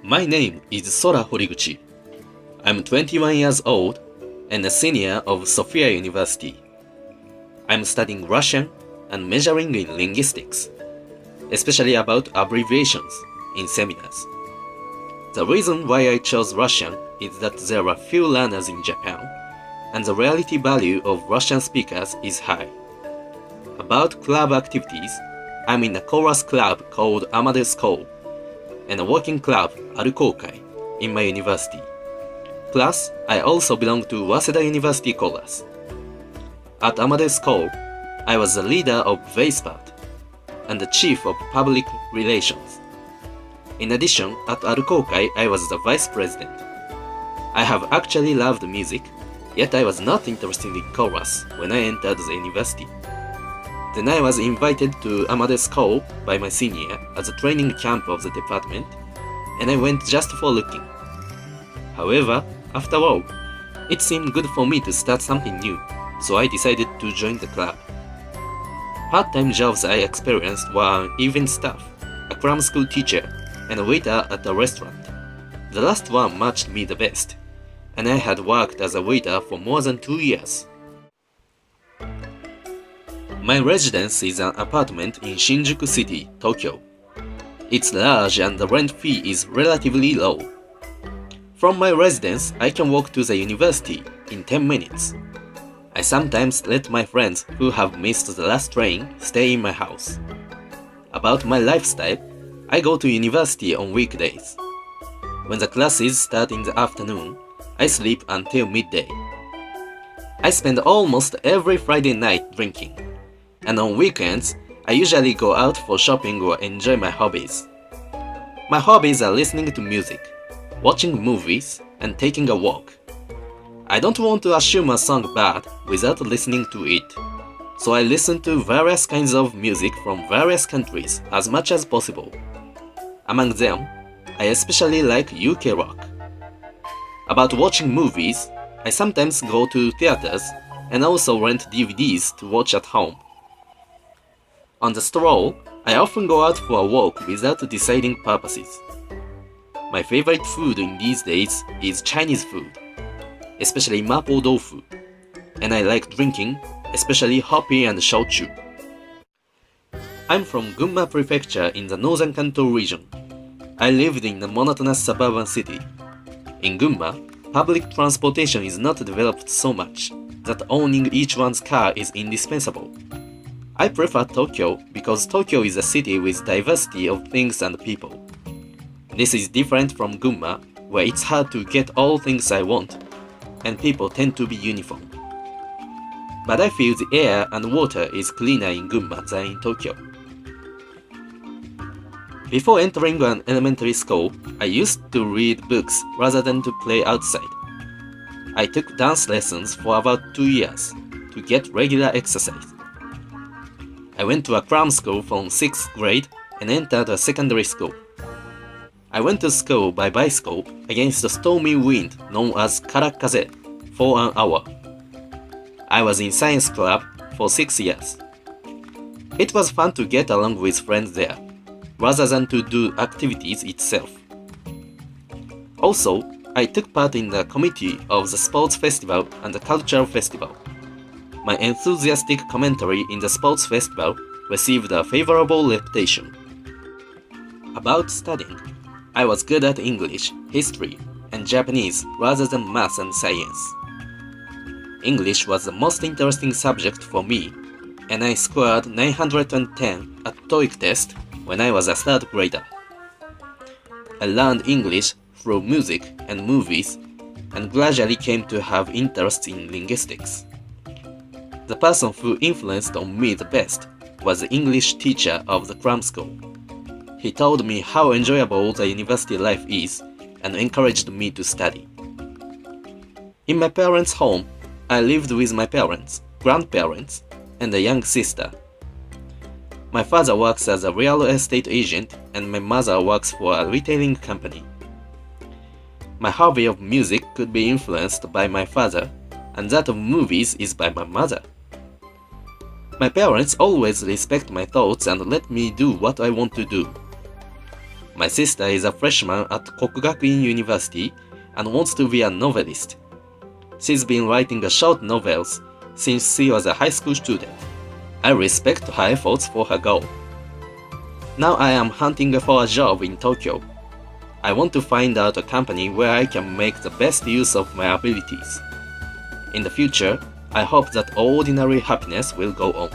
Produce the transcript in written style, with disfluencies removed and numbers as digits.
My name is Sora Horiguchi. I'm 21 years old and a senior of Sophia University. I'm studying Russian and majoring in linguistics, especially about abbreviations in seminars. The reason why I chose Russian is that there are few learners in Japan, and the reality value of Russian speakers is high. About club activities, I'm in a chorus club called Amadeus Call, and a working club, Arukokai, in my university. Plus, I also belong to Waseda University Chorus. At Amadeus Call, I was the leader of bass part and the chief of public relations. In addition, at Arukokai, I was the vice president. I have actually loved music, yet I was not interested in chorus when I entered the university. Then I was invited to Amadeus Call by my senior as a training camp of the department, and I went just for looking. However, after all, it seemed good for me to start something new, so I decided to join the club. Part-time jobs I experienced were event staff, a cram school teacher, and a waiter at a restaurant. The last one matched me the best, and I had worked as a waiter for more than 2 years. My residence is an apartment in Shinjuku City, Tokyo. It's large and the rent fee is relatively low. From my residence, I can walk to the university in 10 minutes. I sometimes let my friends who have missed the last train stay in my house. About my lifestyle, I go to university on weekdays. When the classes start in the afternoon, I sleep until midday. I spend almost every Friday night drinking. And on weekends, I usually go out for shopping or enjoy my hobbies. My hobbies are listening to music, watching movies, and taking a walk. I don't want to assume a song bad without listening to it, so I listen to various kinds of music from various countries as much as possible. Among them, I especially like UK rock. About watching movies, I sometimes go to theaters and also rent DVDs to watch at home. On the stroll, I often go out for a walk without deciding purposes. My favorite food in these days is Chinese food, especially mapo tofu, and I like drinking, especially hoppy and shochu. I'm from Gunma Prefecture in the northern Kanto region. I lived in a monotonous suburban city. In Gunma, public transportation is not developed so much that owning each one's car is indispensable. I prefer Tokyo because Tokyo is a city with diversity of things and people. This is different from Gunma, where it's hard to get all things I want, and people tend to be uniform. But I feel the air and water is cleaner in Gunma than in Tokyo. Before entering an elementary school, I used to read books rather than to play outside. I took dance lessons for about 2 years to get regular exercise. I went to a cram school from 6th grade and entered a secondary school. I went to school by bicycle against a stormy wind known as karakaze for an hour. I was in science club for 6 years. It was fun to get along with friends there, rather than to do activities itself. Also, I took part in the committee of the sports festival and the cultural festival. My enthusiastic commentary in the sports festival received a favorable reputation. About studying, I was good at English, history, and Japanese rather than math and science. English was the most interesting subject for me, and I scored 910 at TOEIC test when I was a 3rd grader. I learned English through music and movies, and gradually came to have interest in linguistics. The person who influenced on me the best was the English teacher of the cram school. He told me how enjoyable the university life is and encouraged me to study. In my parents' home, I lived with my parents, grandparents, and a young sister. My father works as a real estate agent and my mother works for a retailing company. My hobby of music could be influenced by my father, and that of movies is by my mother. My parents always respect my thoughts and let me do what I want to do. My sister is a freshman at Kokugakuin University and wants to be a novelist. She's been writing short novels since she was a high school student. I respect her efforts for her goal. Now I am hunting for a job in Tokyo. I want to find out a company where I can make the best use of my abilities. In the future, I hope that ordinary happiness will go on.